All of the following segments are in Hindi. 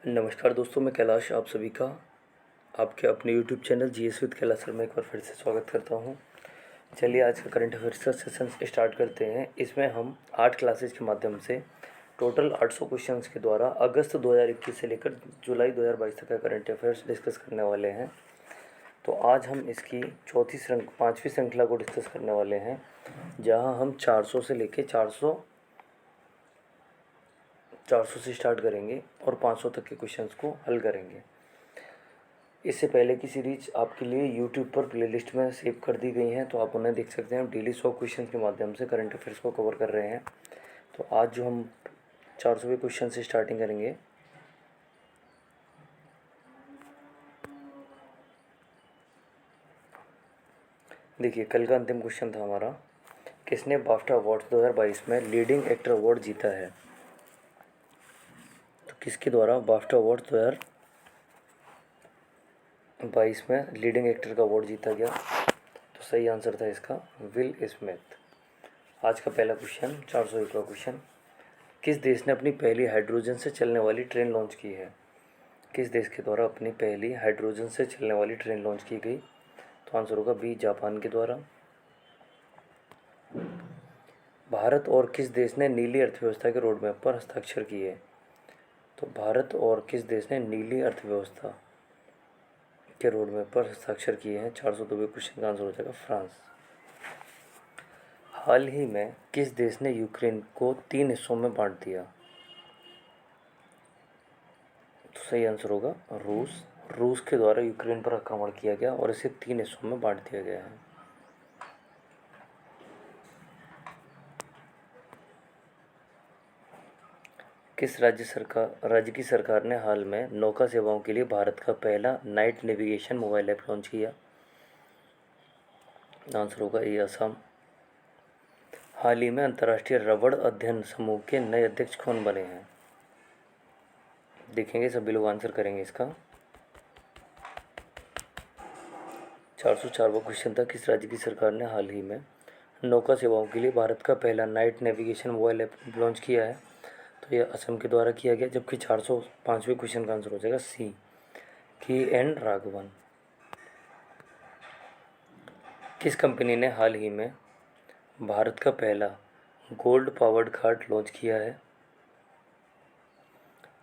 नमस्कार दोस्तों, मैं कैलाश आप सभी का आपके अपने YouTube channel GS with Kailash sir में एक बार फिर से स्वागत करता हूं। चलिए आज का करंट अफेयर्स का सेशन स्टार्ट करते हैं। इसमें हम 8 क्लासेज के माध्यम से टोटल 800 क्वेश्चंस के द्वारा अगस्त 2021 से लेकर जुलाई 2022 तक का करंट अफेयर्स डिस्कस करने वाले हैं। तो आज हम इसकी पाँचवीं श्रृंखला को डिस्कस करने वाले हैं, जहाँ हम 400 से लेकर 400 से स्टार्ट करेंगे और 500 तक के क्वेश्चंस को हल करेंगे। इससे पहले की सीरीज आपके लिए यूट्यूब पर प्लेलिस्ट में सेव कर दी गई हैं, तो आप उन्हें देख सकते हैं। डेली 100 क्वेश्चन के माध्यम से करंट अफेयर्स को कवर कर रहे हैं। तो आज जो हम 400वें क्वेश्चन से स्टार्टिंग करेंगे। देखिए, कल का अंतिम क्वेश्चन था हमारा, किसने बाफ्टा अवार्ड्स 2022 में लीडिंग एक्टर अवार्ड जीता है। तो किसके द्वारा बाफ्टा अवार्ड 2022 में लीडिंग एक्टर का अवार्ड जीता गया। तो सही आंसर था इसका विल स्मिथ। आज का पहला क्वेश्चन 401 का क्वेश्चन, किस देश ने अपनी पहली हाइड्रोजन से चलने वाली ट्रेन लॉन्च की है। किस देश के द्वारा अपनी पहली हाइड्रोजन से चलने वाली ट्रेन लॉन्च की गई। तो आंसर होगा बी, जापान के द्वारा। भारत और किस देश ने नीली अर्थव्यवस्था के रोड मैप पर हस्ताक्षर किए। तो भारत और किस देश ने नीली अर्थव्यवस्था के रोड मैप पर हस्ताक्षर किए हैं। 402वें क्वेश्चन का आंसर हो जाएगा फ्रांस। हाल ही में किस देश ने यूक्रेन को 3 हिस्सों में बांट दिया। तो सही आंसर होगा रूस। रूस के द्वारा यूक्रेन पर आक्रमण किया गया और इसे 3 हिस्सों में बांट दिया गया है। किस राज्य की सरकार ने हाल में नौका सेवाओं के लिए भारत का पहला night navigation mobile app launch किया। आंसर होगा ए, असम। हाल ही में अंतर्राष्ट्रीय रबड़ अध्ययन समूह के नए अध्यक्ष कौन बने हैं। देखेंगे, सभी लोग आंसर करेंगे इसका। 404वां क्वेश्चन था, किस राज्य की सरकार ने हाल ही में नौका सेवाओं के लिए भारत का पहला night navigation mobile app launch किया है। तो यह असम के द्वारा किया गया। जबकि 405वें क्वेश्चन का आंसर हो जाएगा सी, के एन राघवन। किस कंपनी ने हाल ही में भारत का पहला गोल्ड पावर्ड कार्ड लॉन्च किया है।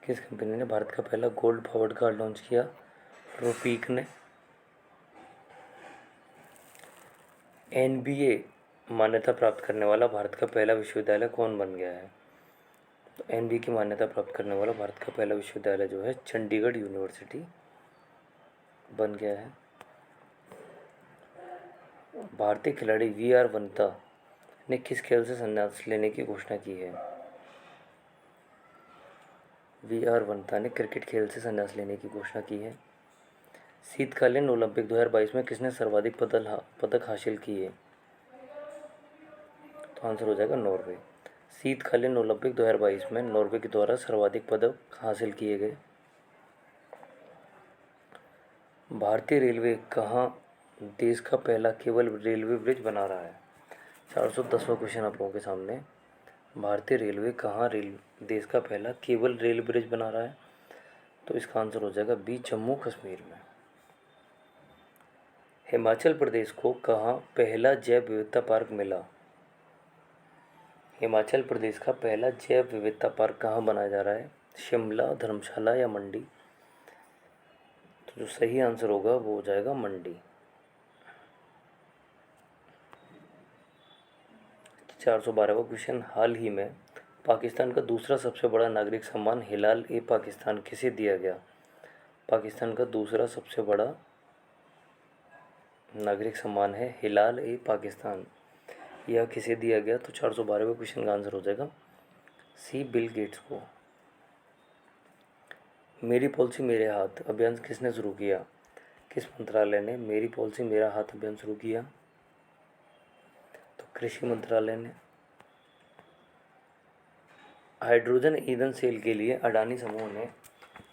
किस कंपनी ने भारत का पहला गोल्ड पावर्ड कार्ड लॉन्च किया। रुपीक ने। एनबीए मान्यता प्राप्त करने वाला भारत का पहला विश्वविद्यालय कौन बन गया है। तो एनबीए की मान्यता प्राप्त करने वाला भारत का पहला विश्वविद्यालय जो है चंडीगढ़ यूनिवर्सिटी बन गया है। भारतीय खिलाड़ी वी आर वनिता ने किस खेल से संन्यास लेने की घोषणा की है। वी आर वनिता ने क्रिकेट खेल से संन्यास लेने की घोषणा की है। शीतकालीन ओलंपिक 2022 में किसने सर्वाधिक पदक हासिल किए। तो आंसर हो जाएगा नॉर्वे। शीतकालीन ओलंपिक 2022 में नॉर्वे के द्वारा सर्वाधिक पदक हासिल किए गए। भारतीय रेलवे कहाँ देश का पहला केबल रेलवे ब्रिज बना रहा है। 410वां क्वेश्चन आप लोगों के सामने, भारतीय रेलवे कहाँ देश का पहला केबल रेल ब्रिज बना रहा है। तो इसका आंसर हो जाएगा बी, जम्मू कश्मीर में। हिमाचल प्रदेश को कहाँ पहला जैव विविधता पार्क मिला। हिमाचल प्रदेश का पहला जैव विविधता पार्क कहाँ बनाया जा रहा है। शिमला, धर्मशाला या मंडी। तो जो सही आंसर होगा वो हो जाएगा मंडी। 412वां क्वेश्चन, हाल ही में पाकिस्तान का दूसरा सबसे बड़ा नागरिक सम्मान हिलाल ए पाकिस्तान किसे दिया गया। पाकिस्तान का दूसरा सबसे बड़ा नागरिक सम्मान है हिलाल ए पाकिस्तान, यह किसे दिया गया। तो 412वें क्वेश्चन का आंसर हो जाएगा सी, बिल गेट्स को। मेरी पॉलिसी मेरे हाथ अभियान किसने शुरू किया। किस मंत्रालय ने मेरी पॉलिसी मेरा हाथ अभियान शुरू किया। तो कृषि मंत्रालय ने। हाइड्रोजन ईंधन सेल के लिए अडानी समूह ने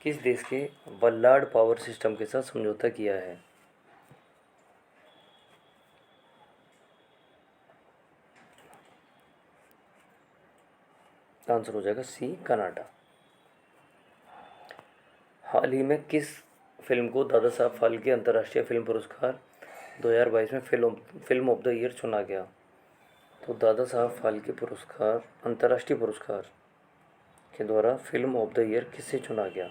किस देश के वल्लाड पावर सिस्टम के साथ समझौता किया है। आंसर हो जाएगा सी, कनाडा। हाल ही में किस फिल्म को दादा साहब फाल्के अंतर्राष्ट्रीय फिल्म पुरस्कार 2022 में फिल्म ऑफ द ईयर चुना गया? तो दादा साहब फाल्के पुरस्कार अंतर्राष्ट्रीय पुरस्कार के द्वारा फिल्म ऑफ द ईयर किसे चुना गया?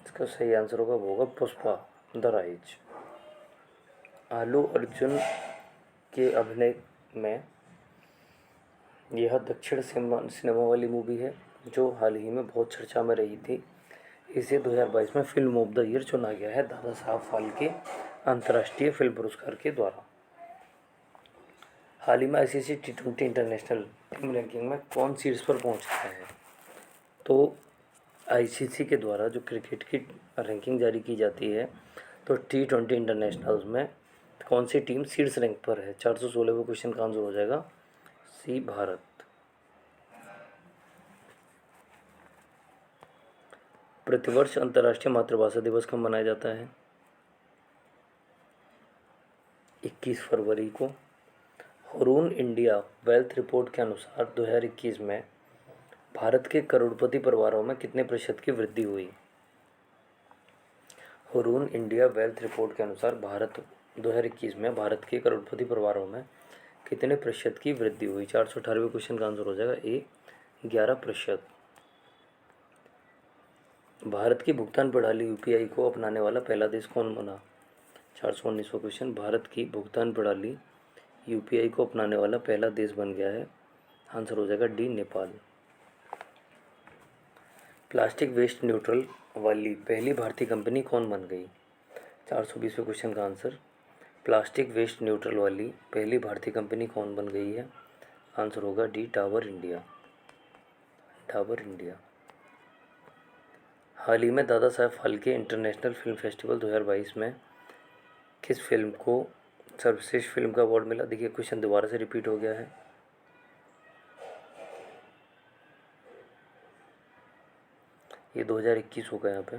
इसका सही आंसर होगा पुष्पा द राइज। आलू अर्जुन के अभिनय में यह दक्षिण सिनेमा वाली मूवी है जो हाल ही में बहुत चर्चा में रही थी। इसे 2022 में फिल्म ऑफ द ईयर चुना गया है दादा साहब फाल्के अंतर्राष्ट्रीय फिल्म पुरस्कार के द्वारा। हाल ही में ICC T20 international team ranking में कौन शीर्ष पर पहुंच गया है? तो ICC के द्वारा जो क्रिकेट की रैंकिंग जारी की जाती है, तो T20 इंटरनेशनल्स में कौन सी टीम शीर्ष रैंक पर है? 416वें क्वेश्चन का आंसर हो जाएगा सी, भारत। प्रतिवर्ष अंतर्राष्ट्रीय मातृभाषा दिवस कब मनाया जाता है? 21 फरवरी को। हुरून इंडिया वेल्थ रिपोर्ट के अनुसार 2021 में भारत के करोड़पति परिवारों में कितने प्रतिशत की वृद्धि हुई? हुरून इंडिया वेल्थ रिपोर्ट के अनुसार 2021 में भारत के करोड़पति परिवारों में कितने प्रतिशत की वृद्धि हुई? 418वें क्वेश्चन का आंसर हो जाएगा ए, 11%। भारत की भुगतान प्रणाली UPI को अपनाने वाला पहला देश कौन बना? 419वां क्वेश्चन, भारत की भुगतान प्रणाली UPI को अपनाने वाला पहला देश बन गया है। आंसर हो जाएगा D, Nepal. Plastic waste neutral वाली पहली भारतीय कंपनी कौन बन गई? 420वें क्वेश्चन का आंसर, प्लास्टिक वेस्ट न्यूट्रल वाली पहली भारतीय कंपनी कौन बन गई है? आंसर होगा D, Dabur India. Dabur India. हाल ही में Dada Saheb Phalke international film festival 2022 में किस फिल्म को सर्वश्रेष्ठ फिल्म का अवार्ड मिला? देखिए क्वेश्चन दोबारा से रिपीट हो गया है। ये 2021 होगा यहाँ पे।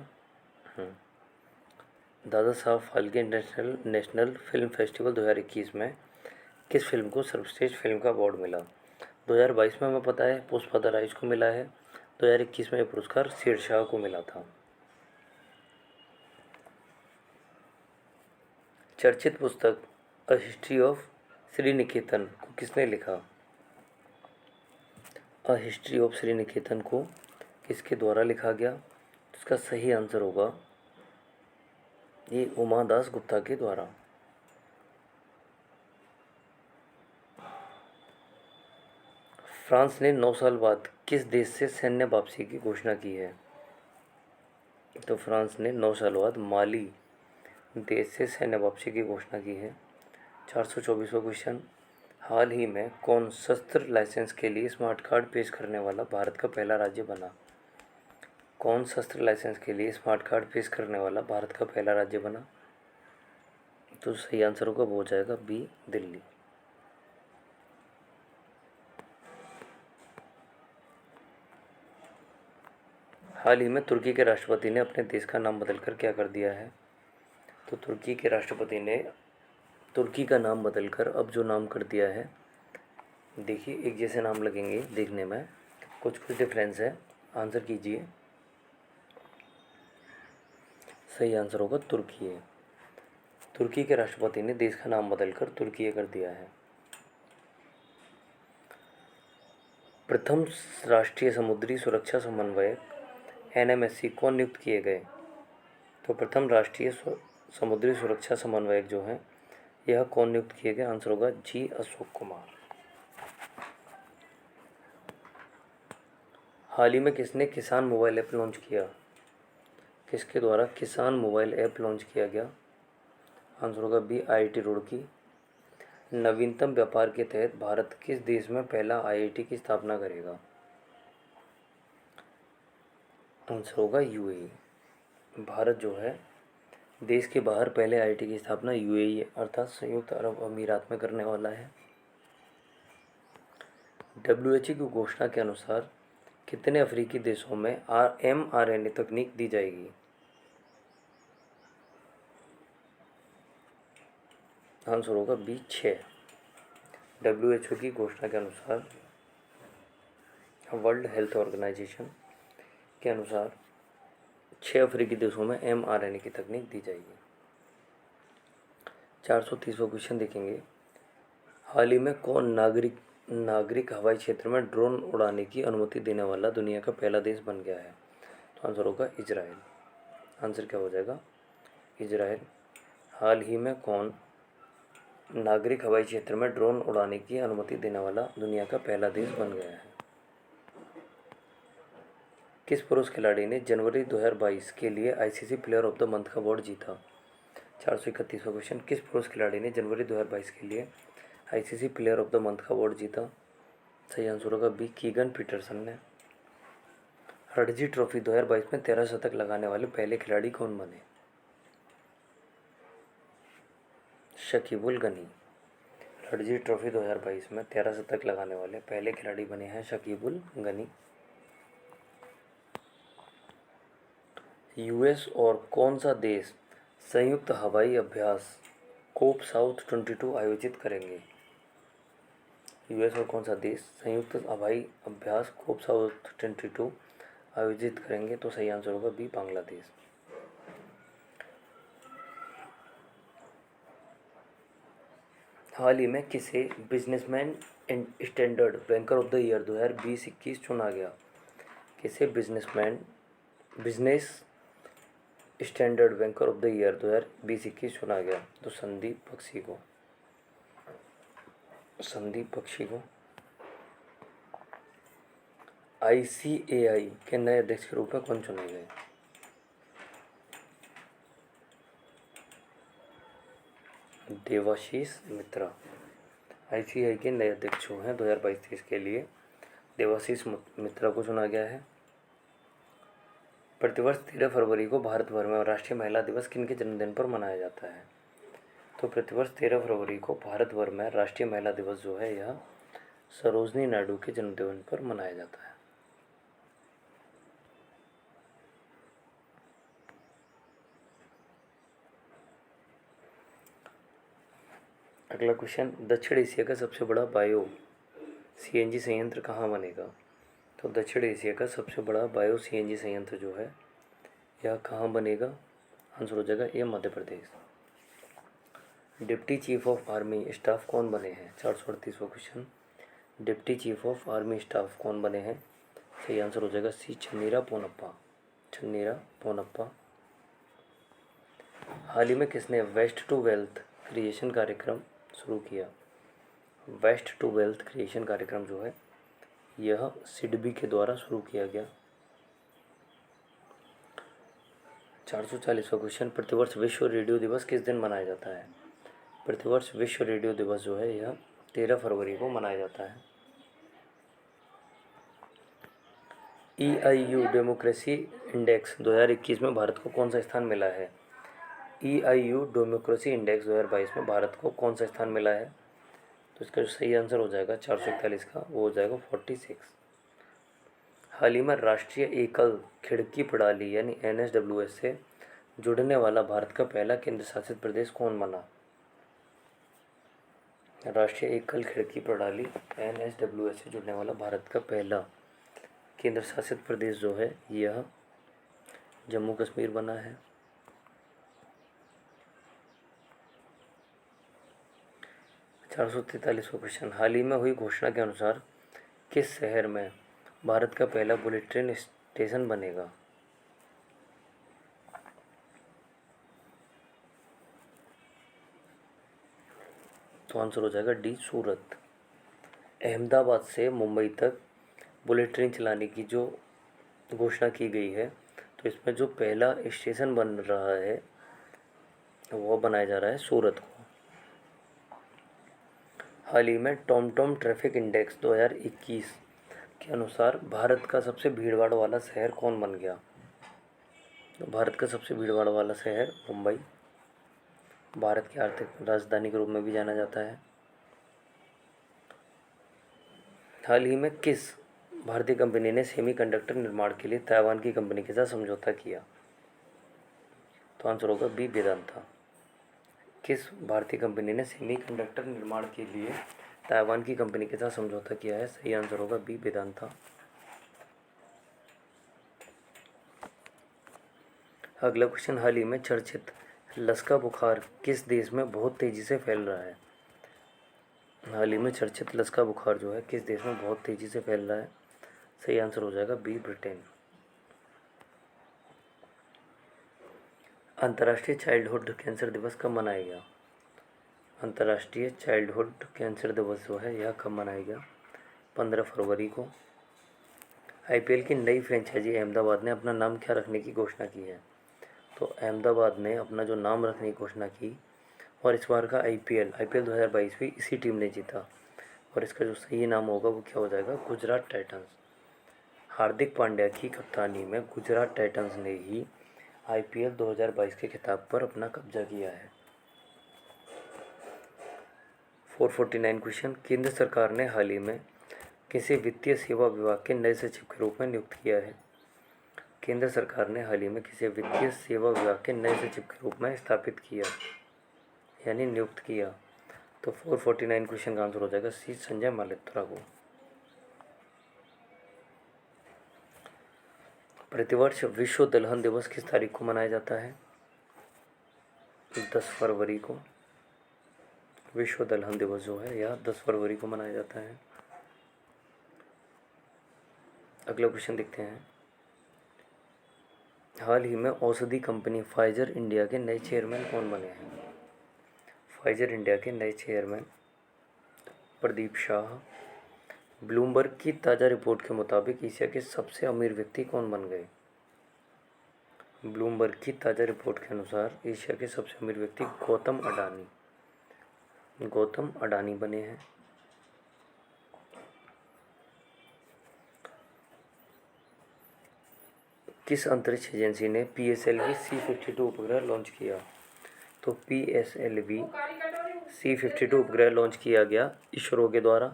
Dada Saheb Phalke international film festival 2021 में किस फिल्म को सर्वश्रेष्ठ फिल्म का अवार्ड मिला? 2022 में हमें पता है पुष्पा द राइज को मिला है। 2021 में यह पुरस्कार शेरशाह को मिला था। चर्चित पुस्तक अ हिस्ट्री ऑफ श्रीनिकेतन को किसने लिखा? अ हिस्ट्री ऑफ श्रीनिकेतन को किसके द्वारा लिखा गया? इसका सही आंसर होगा ये उमा दास गुप्ता के द्वारा। फ्रांस ने 9 साल बाद किस देश से सैन्य वापसी की घोषणा की है? तो फ्रांस ने 9 साल बाद माली देश से सैन्य वापसी की घोषणा की है। 424वां क्वेश्चन, हाल ही में कौन शस्त्र लाइसेंस के लिए स्मार्ट कार्ड पेश करने वाला भारत का पहला राज्य बना? कौन शस्त्र लाइसेंस के लिए स्मार्ट कार्ड पेश करने वाला भारत का पहला राज्य बना? तो सही आंसर होगा वो हो जाएगा बी, दिल्ली। हाल ही में तुर्की के राष्ट्रपति ने अपने देश का नाम बदलकर क्या कर दिया है? तो तुर्की के राष्ट्रपति ने तुर्की का नाम बदलकर अब जो नाम कर दिया है, देखिए एक जैसे नाम लगेंगे देखने में, कुछ कुछ डिफरेंस है। आंसर कीजिए। सही आंसर होगा तुर्की है। तुर्की के राष्ट्रपति ने देश का नाम बदलकर तुर्की कर दिया है। प्रथम राष्ट्रीय समुद्री सुरक्षा समन्वयक NMSC कौन नियुक्त किए गए? तो प्रथम राष्ट्रीय समुद्री सुरक्षा समन्वयक जो हैं यह कौन नियुक्त किए गए? आंसर होगा जी, अशोक कुमार। हाल ही में किसने किसान मोबाइल ऐप लॉन्च किया? किसके द्वारा किसान मोबाइल ऐप लॉन्च किया गया? आंसर होगा बी, IIT रुड़की। नवीनतम व्यापार के तहत भारत किस देश में पहला IIT की स्थापना करेगा? आंसर होगा UAE। भारत जो है देश के बाहर पहले IIT की स्थापना UAE अर्थात संयुक्त अरब अमीरात में करने वाला है। WHO की घोषणा के अनुसार कितने अफ्रीकी देशों में mRNA तकनीक दी जाएगी? आंसर होगा बी, 6। WHO की घोषणा के अनुसार, वर्ल्ड हेल्थ ऑर्गेनाइजेशन के अनुसार 6 अफ्रीकी देशों में mRNA की तकनीक दी जाएगी। 430वां क्वेश्चन देखेंगे। हाल ही में कौन नागरिक हवाई क्षेत्र में ड्रोन उड़ाने की अनुमति देने वाला दुनिया का पहला देश बन गया है? तो आंसर होगा इजराइल। आंसर क्या हो जाएगा? इजराइल। हाल ही में कौन नागरिक हवाई क्षेत्र में ड्रोन उड़ाने की अनुमति देने वाला दुनिया का पहला देश बन गया है? किस पुरुष खिलाड़ी ने जनवरी 2022 के लिए ICC player of the month का अवार्ड जीता? 431वां क्वेश्चन। किस पुरुष खिलाड़ी ने जनवरी 2022 के लिए ICC player of the month का अवार्ड जीता? सही आंसर होगा बी, कीगन पीटरसन ने। रणजी ट्रॉफी 2022 में 13 शतक लगाने वाले पहले खिलाड़ी कौन बने? शकीबुल गनी। रणजी ट्रॉफी 2022 में 13 शतक लगाने वाले पहले खिलाड़ी बने हैं शकीबुल गनी। यूएस और कौन सा देश संयुक्त हवाई अभ्यास कोप साउथ 22 आयोजित करेंगे? यूएस और कौन सा देश संयुक्त हवाई अभ्यास कोप साउथ 22 आयोजित करेंगे? तो सही आंसर होगा बी, बांग्लादेश। हाल ही में किसे businessman standard banker of the year 2020-21 चुना गया? किसे business standard banker of the year 2020-21 चुना गया? तो संदीप बख्शी को। आईसीएआई के नए अध्यक्ष के रूप में कौन चुने गए? देवाशीष मित्रा। आईसीएआई के नए अध्यक्ष जो हैं 2022-23 के लिए देवाशीष मित्रा को चुना गया है। प्रतिवर्ष 13 फरवरी को भारत भर में राष्ट्रीय महिला दिवस किनके जन्मदिन पर मनाया जाता है? तो प्रतिवर्ष 13 फरवरी को भारत भर में राष्ट्रीय महिला दिवस जो है यह सरोजनी नायडू के जन्मदिन पर मनाया जाता है। अगला क्वेश्चन। दक्षिण एशिया का सबसे बड़ा बायो सीएनजी संयंत्र कहाँ बनेगा? तो दक्षिण एशिया का सबसे बड़ा बायो सीएनजी संयंत्र जो है यह कहाँ बनेगा? आंसर हो जाएगा A, Madhya Pradesh. Deputy chief of army staff कौन बने हैं? 438वां question. Deputy chief of army staff कौन बने हैं? सही आंसर हो जाएगा सी, छन्नीरा पोनप्पा। हाल ही में किसने वेस्ट टू वेल्थ क्रिएशन कार्यक्रम शुरू किया? वेस्ट टू वेल्थ क्रिएशन कार्यक्रम जो है यह सिडबी के द्वारा शुरू किया गया। 440वां क्वेश्चन। प्रतिवर्ष विश्व रेडियो दिवस किस दिन मनाया जाता है? प्रतिवर्ष विश्व रेडियो दिवस जो है यह 13 फरवरी को मनाया जाता है। EIU डेमोक्रेसी इंडेक्स 2021 में भारत को कौन सा स्थान मिला है? EIU डेमोक्रेसी इंडेक्स 2022 में भारत को कौन सा स्थान मिला है? तो इसका जो सही आंसर हो जाएगा 441 का, वो हो जाएगा 46। हाल ही में राष्ट्रीय एकल खिड़की प्रणाली यानी NSWS से जुड़ने वाला भारत का पहला केंद्र शासित प्रदेश कौन बना? राष्ट्रीय एकल खिड़की प्रणाली NSWS से जुड़ने वाला भारत का पहला केंद्र शासित प्रदेश जो है यह जम्मू कश्मीर बना है। 443वां क्वेश्चन। हाल ही में हुई घोषणा के अनुसार किस शहर में भारत का पहला बुलेट ट्रेन स्टेशन बनेगा? तो आंसर हो जाएगा डी, सूरत। अहमदाबाद से मुंबई तक बुलेट ट्रेन चलाने की जो घोषणा की गई है, तो इसमें जो पहला स्टेशन बन रहा है वो बनाया जा रहा है सूरत को। हाल ही में टॉमटॉम ट्रैफिक इंडेक्स 2021 के अनुसार भारत का सबसे भीड़भाड़ वाला शहर कौन बन गया? तो भारत का सबसे भीड़भाड़ वाला शहर मुंबई, भारत की आर्थिक राजधानी के रूप में भी जाना जाता है। हाल ही में किस भारतीय कंपनी ने सेमीकंडक्टर निर्माण के लिए ताइवान की कंपनी के साथ समझौता किया? तो आंसर होगा बी, वेदांता। किस भारतीय कंपनी ने सेमीकंडक्टर निर्माण के लिए ताइवान की कंपनी के साथ समझौता किया है? सही आंसर होगा बी, वेदांता। अगला क्वेश्चन, हाल ही में चर्चित लसका बुखार किस देश में बहुत तेज़ी से फैल रहा है? हाल ही में चर्चित लसका बुखार जो है किस देश में बहुत तेज़ी से फैल रहा है? सही आंसर हो जाएगा बी, ब्रिटेन। अंतर्राष्ट्रीय चाइल्डहुड कैंसर दिवस कब मनाया गया? अंतर्राष्ट्रीय चाइल्डहुड कैंसर दिवस जो है यह कब मनाया गया? 15 फरवरी को। आईपीएल की नई फ्रेंचाइजी अहमदाबाद ने अपना नाम क्या रखने की घोषणा की है? तो अहमदाबाद ने अपना जो नाम रखने की घोषणा की, और इस बार का आईपीएल 2022 भी इसी टीम ने जीता, और इसका जो सही नाम होगा वो क्या हो जाएगा? गुजरात टाइटंस। हार्दिक पांड्या की कप्तानी में गुजरात टाइटंस ने ही आईपीएल 2022 के खिताब पर अपना कब्जा किया है। 449 क्वेश्चन, केंद्र सरकार ने हाल ही में किसे वित्तीय सेवा विभाग के नए सचिव के रूप में नियुक्त किया है? केंद्र सरकार ने हाल ही में किसे वित्तीय सेवा विभाग के नए सचिव के रूप में स्थापित किया, यानी नियुक्त किया? तो 449 क्वेश्चन का आंसर हो जाएगा सी, संजय मल्होत्रा को। प्रतिवर्ष विश्व दलहन दिवस किस तारीख को मनाया जाता है? 10 फरवरी को। विश्व दलहन दिवस जो है यह 10 फरवरी को मनाया जाता है। अगला क्वेश्चन देखते हैं, हाल ही में औषधि कंपनी फाइजर इंडिया के नए चेयरमैन कौन बने हैं? फाइजर इंडिया के नए चेयरमैन प्रदीप शाह। ब्लूमबर्ग की ताज़ा रिपोर्ट के मुताबिक एशिया के सबसे अमीर व्यक्ति कौन बन गए? ब्लूमबर्ग की ताज़ा रिपोर्ट के अनुसार एशिया के सबसे अमीर व्यक्ति गौतम अडानी बने हैं। किस अंतरिक्ष एजेंसी ने PSLV C-52 उपग्रह लॉन्च किया? तो PSLV C-52 उपग्रह लॉन्च किया गया इसरो के द्वारा।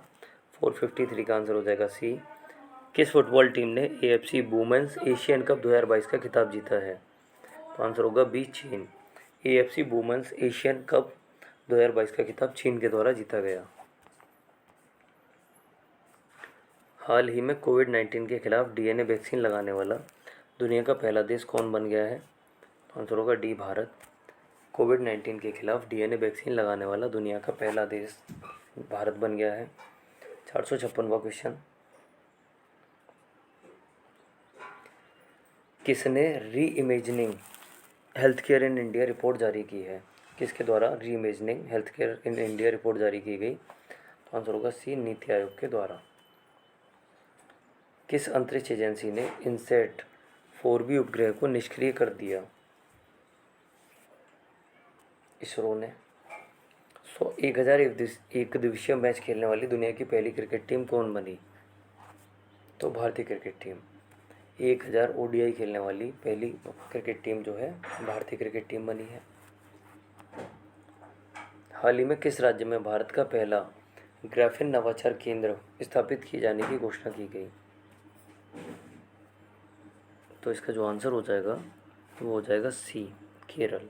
453 का आंसर हो जाएगा सी। किस फुटबॉल टीम ने AFC वुमेन्स एशियन कप 2022 का खिताब जीता है? तो आंसर होगा बी, चीन। AFC वुमेन्स एशियन कप 2022 का खिताब चीन के द्वारा जीता गया। हाल ही में कोविड-19 के खिलाफ DNA वैक्सीन लगाने वाला दुनिया का पहला देश कौन बन गया है? तो आंसर होगा डी, भारत। कोविड-19 के खिलाफ DNA वैक्सीन लगाने वाला दुनिया का पहला देश भारत बन गया है। 456वां क्वेश्चन, किसने री imagining health care in India report जारी की है? किसके द्वारा री imagining health care in India report जारी की गई? तो आंसर होगा सी, नीति आयोग के द्वारा। किस अंतरिक्ष एजेंसी ने इनसेट 4B उपग्रह को निष्क्रिय कर दिया? इसरो ने। 1000 एक दिवसीय मैच खेलने वाली दुनिया की पहली क्रिकेट टीम कौन बनी? तो भारतीय क्रिकेट टीम। 1000 ODI खेलने वाली पहली क्रिकेट टीम जो है भारतीय क्रिकेट टीम बनी है। हाल ही में किस राज्य में भारत का पहला ग्राफीन नवाचार केंद्र स्थापित किए जाने की घोषणा की गई? तो इसका जो आंसर हो जाएगा वो हो जाएगा सी, केरल।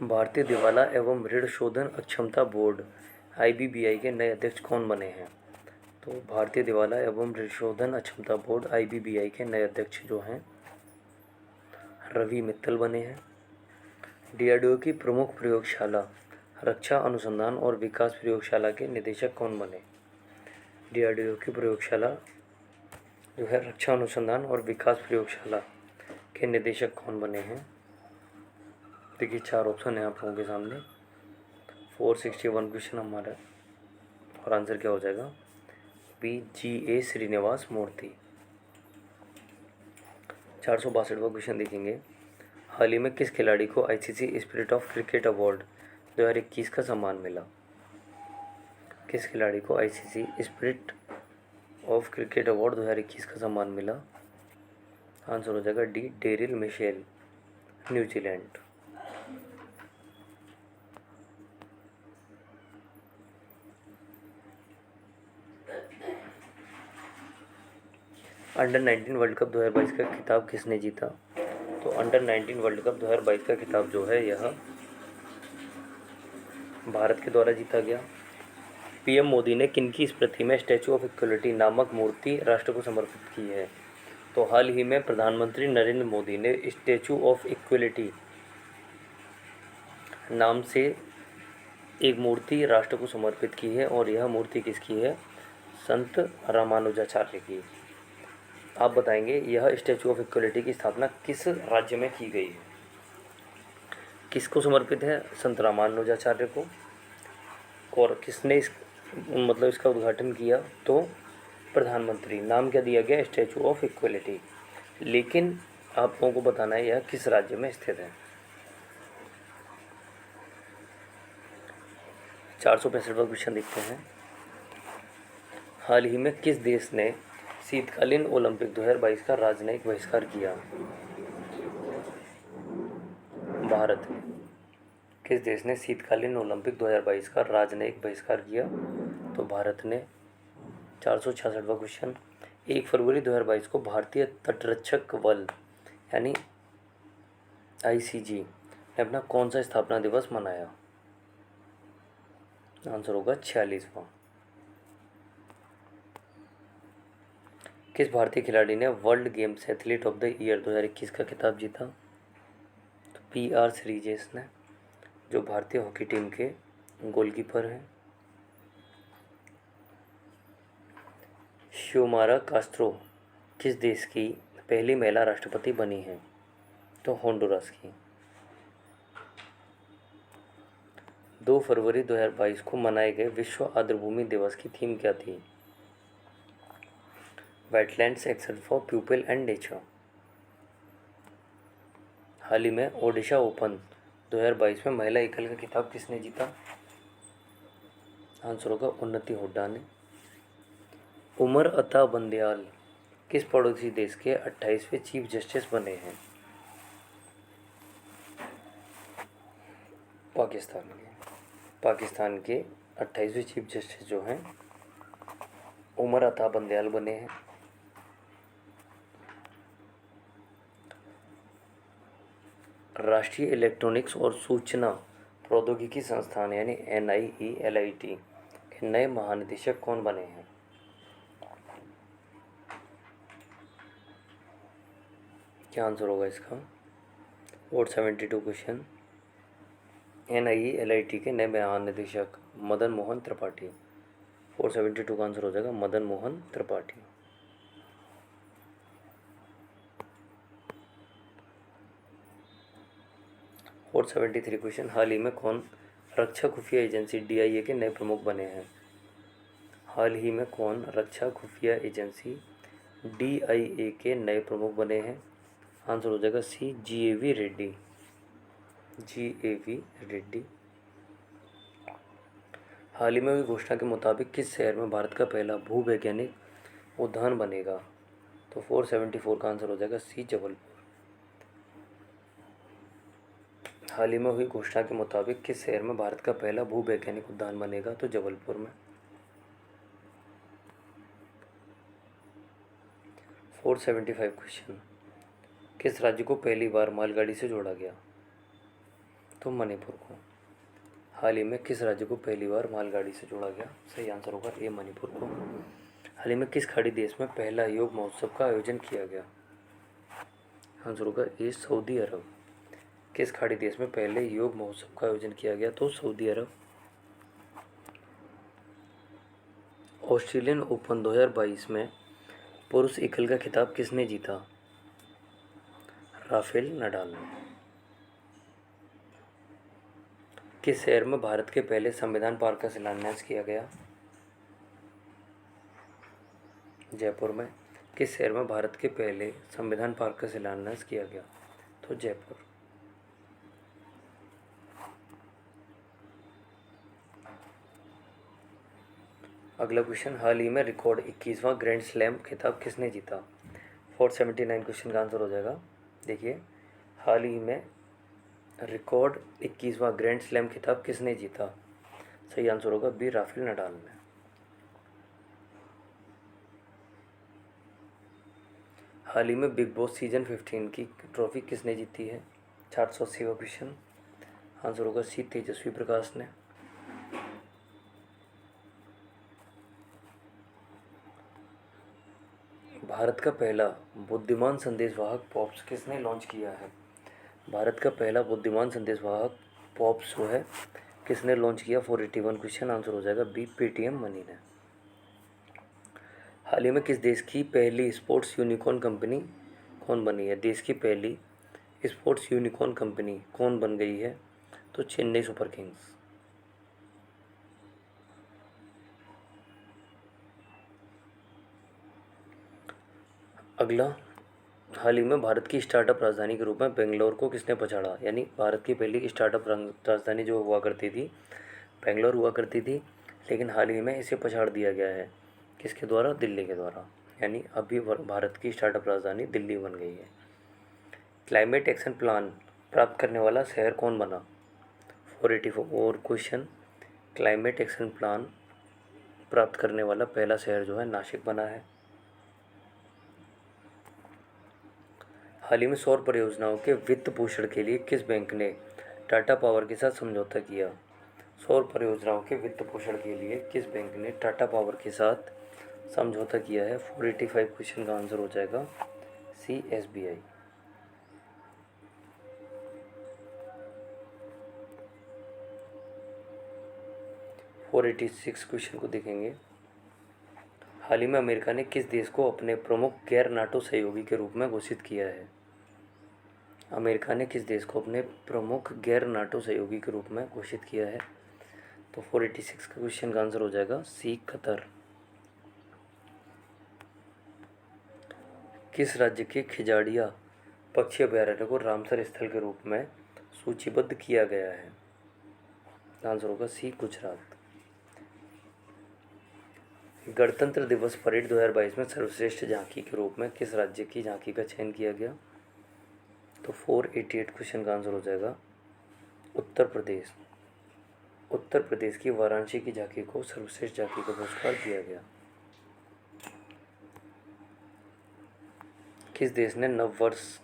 भारतीय दिवाला एवं ऋण शोधन अक्षमता बोर्ड IBBI के नए अध्यक्ष कौन बने हैं? तो भारतीय दिवाला एवं ऋण शोधन अक्षमता बोर्ड IBBI के नए अध्यक्ष जो हैं रवि मित्तल बने हैं। DRDO की प्रमुख प्रयोगशाला रक्षा अनुसंधान और विकास प्रयोगशाला के निदेशक कौन बने? DRDO की प्रयोगशाला जो है रक्षा अनुसंधान और विकास प्रयोगशाला के निदेशक कौन बने हैं? देखिए 4 ऑप्शन है आप लोगों के सामने। 461 क्वेश्चन हमारा, और आंसर क्या हो जाएगा? बी, GA श्रीनिवास मूर्ति। 462वां क्वेश्चन देखेंगे, हाल ही में किस खिलाड़ी को ICC spirit of cricket award 2021 का सम्मान मिला? किस खिलाड़ी को ICC spirit of cricket award 2021 का सम्मान मिला? आंसर हो जाएगा D, Daryl Mitchell, New Zealand. Under 19 world cup 2022 का खिताब किसने जीता? तो अंडर 19 वर्ल्ड कप 2022 का खिताब जो है यह भारत के द्वारा जीता गया। पीएम मोदी ने किनकी स्मृति में स्टैचू ऑफ इक्वलिटी नामक मूर्ति राष्ट्र को समर्पित की है? तो हाल ही में प्रधानमंत्री नरेंद्र मोदी ने स्टैचू ऑफ इक्वलिटी नाम से एक मूर्ति राष्ट्र को समर्पित की है, और यह मूर्ति किसकी है? संत रामानुजाचार्य की। आप बताएंगे यह स्टैचू ऑफ इक्वलिटी की स्थापना किस राज्य में की गई है? किसको समर्पित है? संत रामानुजाचार्य को। और किसने इसका उद्घाटन किया? तो प्रधानमंत्री। नाम क्या दिया गया? Statue of equality. लेकिन आप लोगों को बताना है यह किस राज्य में स्थित है। 465वां क्वेश्चन देखते हैं। हाल ही में किस देश ने शीतकालीन ओलंपिक 2022 का राजनयिक बहिष्कार किया? भारत ने। किस देश ने शीतकालीन ओलंपिक 2022 का राजनयिक बहिष्कार किया? तो भारत ने। 466वां क्वेश्चन। 1 फरवरी 2022 को भारतीय तटरक्षक बल यानी आईसीजी ने अपना कौन सा स्थापना दिवस मनाया? आंसर होगा 46वां। किस भारतीय खिलाड़ी ने world games athlete of the year 2021 का खिताब जीता? तो PR श्रीजेश ने, जो भारतीय हॉकी टीम के गोलकीपर हैं। शियोमारा कास्त्रो किस देश की पहली महिला राष्ट्रपति बनी है? तो होंडुरास की। 2 फरवरी 2022 को मनाए गए विश्व आर्द्रभूमि दिवस की थीम क्या थी? Wetlands except for people and nature. हाल ही में ओडिशा ओपन 2022 में महिला एकल का खिताब किसने जीता? आंसर होगा उन्नति हुड्डा ने। उमर अता बंदयाल किस पड़ोसी देश के 28वें चीफ जस्टिस बने हैं? पाकिस्तान के 28वें चीफ जस्टिस जो हैं उमर अता बंदयाल बने हैं। राष्ट्रीय इलेक्ट्रॉनिक्स और सूचना प्रौद्योगिकी संस्थान यानी NIELIT के नए महानिदेशक कौन बने हैं? क्या आंसर होगा इसका? 472 क्वेश्चन। NIELIT के नए महानिदेशक मदन मोहन त्रिपाठी। 472 का आंसर हो जाएगा मदन मोहन त्रिपाठी। और 73 क्वेश्चन। हाल ही में कौन रक्षा खुफिया एजेंसी DIA के नए प्रमुख बने हैं? हाल ही में कौन रक्षा खुफिया एजेंसी DIA के नए प्रमुख बने हैं? आंसर हो जाएगा C GAV Reddy. GAV Reddy. हाल ही में हुई घोषणा के मुताबिक किस शहर में भारत का पहला भूवैज्ञानिक उद्यान बनेगा? तो 474 का आंसर हो जाएगा C जबलपुर। हाल ही में हुई घोषणा के मुताबिक किस शहर में भारत का पहला भूवैज्ञानिक उद्यान बनेगा? तो जबलपुर में। 475 क्वेश्चन। किस राज्य को पहली बार मालगाड़ी से जोड़ा गया? तो मणिपुर को। हाल ही में किस राज्य को पहली बार मालगाड़ी से जोड़ा गया? सही आंसर होगा A मणिपुर को। हाल ही में किस खाड़ी देश में पहला योग महोत्सव का आयोजन किया गया? आंसर होगा A सऊदी अरब। किस खाड़ी देश में पहले योग महोत्सव का आयोजन किया गया? तो सऊदी अरब। ऑस्ट्रेलियन ओपन 2022 में पुरुष एकल का खिताब किसने जीता? राफेल नडाल ने। किस शहर में भारत के पहले संविधान पार्क का शिलान्यास किया गया? जयपुर में। किस शहर में भारत के पहले संविधान पार्क का शिलान्यास किया गया? तो जयपुर। अगला क्वेश्चन। हाल ही में रिकॉर्ड 21वां ग्रैंड स्लैम खिताब किसने जीता? 479 क्वेश्चन का आंसर हो जाएगा। देखिए, हाल ही में रिकॉर्ड 21वां ग्रैंड स्लैम खिताब किसने जीता? सही आंसर होगा B राफेल नडाल ने। हाल ही में बिग बॉस सीजन 15 की ट्रॉफी किसने जीती है? 480वां क्वेश्चन। आंसर होगा C तेजस्वी प्रकाश ने। भारत का पहला बुद्धिमान संदेशवाहक पॉप्स किसने लॉन्च किया है? भारत का पहला बुद्धिमान संदेशवाहक पॉप्स जो है किसने लॉन्च किया? 481 क्वेश्चन, आंसर हो जाएगा बी, पेटीएम मनी ने। हाल ही में किस देश की पहली स्पोर्ट्स यूनिकॉर्न कंपनी कौन बनी है? देश की पहली स्पोर्ट्स यूनिकॉर्न कंपनी कौन बन गई है? तो चेन्नई सुपर किंग्स। अगला, हाल ही में भारत की स्टार्टअप राजधानी के रूप में बेंगलोर को किसने पछाड़ा? यानी भारत की पहली स्टार्टअप राजधानी जो हुआ करती थी बेंगलोर हुआ करती थी, लेकिन हाल ही में इसे पछाड़ दिया गया है। किसके द्वारा? दिल्ली के द्वारा। यानी अभी भारत की स्टार्टअप राजधानी दिल्ली बन गई है। क्लाइमेट एक्शन प्लान प्राप्त करने वाला शहर कौन बना? 484 क्वेश्चन, क्लाइमेट एक्शन प्लान प्राप्त करने वाला पहला शहर जो है नासिक बना है। हाल ही में सौर परियोजनाओं के वित्त पोषण के लिए किस बैंक ने टाटा पावर के साथ समझौता किया? सौर परियोजनाओं के वित्त पोषण के लिए किस बैंक ने टाटा पावर के साथ समझौता किया है? 485 क्वेश्चन का आंसर हो जाएगा सी, SBI। फोर 486 क्वेश्चन को देखेंगे। हाल ही में अमेरिका ने किस देश को अपने प्रमुख गैर नाटो सहयोगी के रूप में घोषित किया है? अमेरिका ने किस देश को अपने प्रमुख गैर नाटो सहयोगी के रूप में घोषित किया है? तो 486 का क्वेश्चन का आंसर हो जाएगा सी, कतर। किस राज्य के खिजाड़िया पक्षी अभयारण्य को रामसर स्थल के रूप में सूचीबद्ध किया गया है? आंसर होगा सी, गुजरात। गणतंत्र दिवस परेड 2022 में सर्वश्रेष्ठ झांकी के रूप में किस राज्य की झांकी का चयन किया गया? तो 488 क्वेश्चन का आंसर हो जाएगा उत्तर प्रदेश। उत्तर प्रदेश की वाराणसी की झांकी को सर्वश्रेष्ठ झांकी का पुरस्कार दिया गया। किस देश ने नववर्ष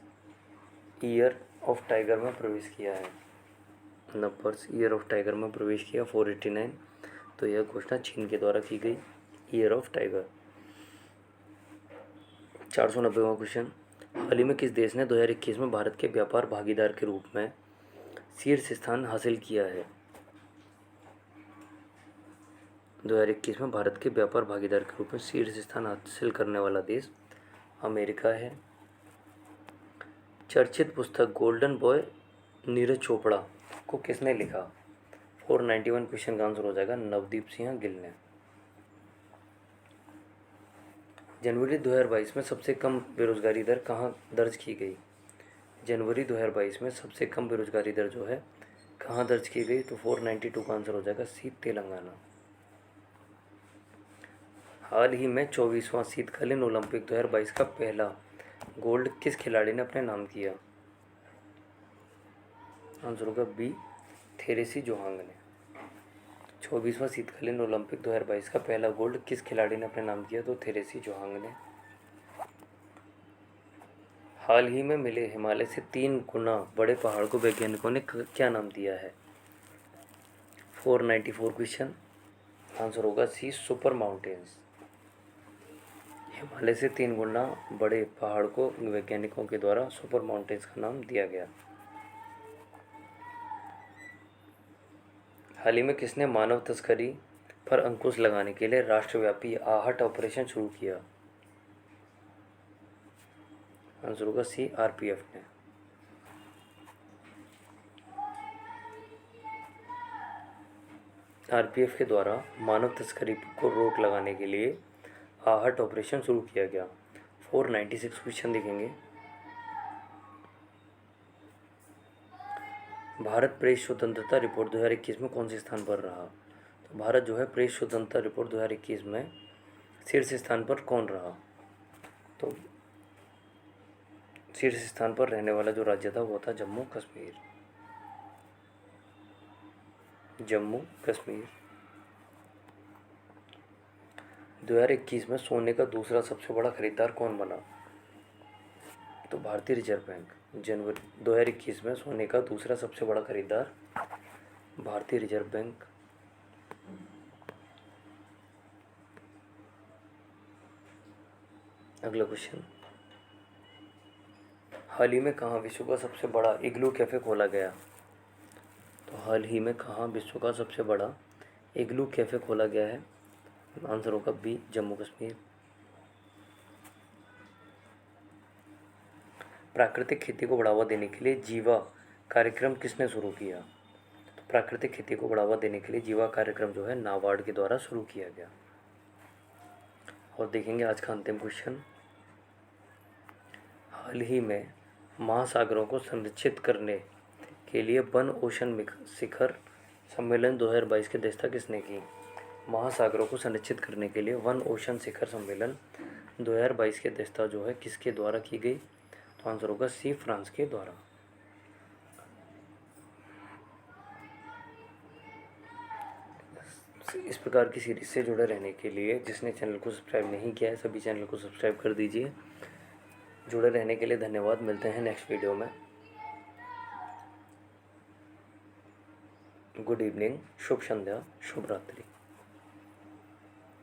ईयर ऑफ टाइगर में प्रवेश किया है? नववर्ष ईयर ऑफ टाइगर में प्रवेश किया 489। तो यह घोषणा चीन के द्वारा की गई, ईयर ऑफ टाइगर। 490वां क्वेश्चन, हाल ही में किस देश ने 2021 में भारत के व्यापार भागीदार के रूप में शीर्ष स्थान हासिल किया है? 2021 में भारत के व्यापार भागीदार के रूप में शीर्ष स्थान हासिल करने वाला देश अमेरिका है। चर्चित पुस्तक गोल्डन बॉय नीरज चोपड़ा को किसने लिखा? 491 क्वेश्चन का आंसर हो जाएगा नवदीप सिंह गिल ने। जनवरी 2022 में सबसे कम बेरोजगारी दर कहाँ दर्ज की गई? जनवरी 2022 में सबसे कम बेरोजगारी दर जो है कहाँ दर्ज की गई? तो 492 का आंसर हो जाएगा सी, तेलंगाना। हाल ही में 24वां शीतकालीन ओलंपिक 2022 का पहला गोल्ड किस खिलाड़ी ने अपने नाम किया? आंसर होगा बी, थेरेसी जोहांग ने। 24वां शीतकालीन ओलंपिक 2022 का पहला गोल्ड किस खिलाड़ी ने अपने नाम किया? तो थेरेसी जोहांग ने। हाल ही में मिले हिमालय से 3 गुना बड़े पहाड़ को वैज्ञानिकों ने क्या नाम दिया है? 494 क्वेश्चन, आंसर होगा सी, सुपर माउंटेन्स। हिमालय से 3 गुना बड़े पहाड़ को वैज्ञानिकों के द्वारा सुपर माउंटेन्स का नाम दिया गया। हाल ही में किसने मानव तस्करी पर अंकुश लगाने के लिए राष्ट्रव्यापी आहट ऑपरेशन शुरू किया? आंसर होगा सी, RPF ने। RPF के द्वारा मानव तस्करी को रोक लगाने के लिए आहट ऑपरेशन शुरू किया गया। 496 क्वेश्चन देखेंगे। भारत प्रेस स्वतंत्रता रिपोर्ट 2021 में कौन से स्थान पर रहा? तो भारत जो है प्रेस स्वतंत्रता रिपोर्ट 2021 में शीर्ष स्थान पर कौन रहा? तो शीर्ष स्थान पर रहने वाला जो राज्य था वो था जम्मू कश्मीर। जम्मू कश्मीर। 2021 में सोने का दूसरा सबसे बड़ा खरीदार कौन बना? तो भारतीय रिजर्व बैंक। जनवरी 2021 में सोने का दूसरा सबसे बड़ा खरीदार भारतीय रिजर्व बैंक। अगला क्वेश्चन, हाल ही में कहाँ विश्व का सबसे बड़ा इग्लू कैफ़े खोला गया? तो हाल ही में कहाँ विश्व का सबसे बड़ा इग्लू कैफ़े खोला गया है? आंसर होगा बी, जम्मू कश्मीर। प्राकृतिक खेती को बढ़ावा देने के लिए जीवा कार्यक्रम किसने शुरू किया? तो प्राकृतिक खेती को बढ़ावा देने के लिए जीवा कार्यक्रम जो है नाबार्ड के द्वारा शुरू किया गया। और देखेंगे आज का अंतिम क्वेश्चन, हाल ही में महासागरों को संरक्षित करने के लिए वन ओशन शिखर सम्मेलन 2022 की अध्यक्षता किसने की? महासागरों को संरक्षित करने के लिए वन ओशन शिखर सम्मेलन 2022 की अध्यक्षता जो है किसके द्वारा की गई? तो आंसर होगा सी, फ्रांस के द्वारा। इस प्रकार की सीरीज से जुड़े रहने के लिए जिसने चैनल को सब्सक्राइब नहीं किया है सभी चैनल को सब्सक्राइब कर दीजिए। जुड़े रहने के लिए धन्यवाद। मिलते हैं नेक्स्ट वीडियो में। गुड इवनिंग, शुभ संध्या, शुभ रात्रि।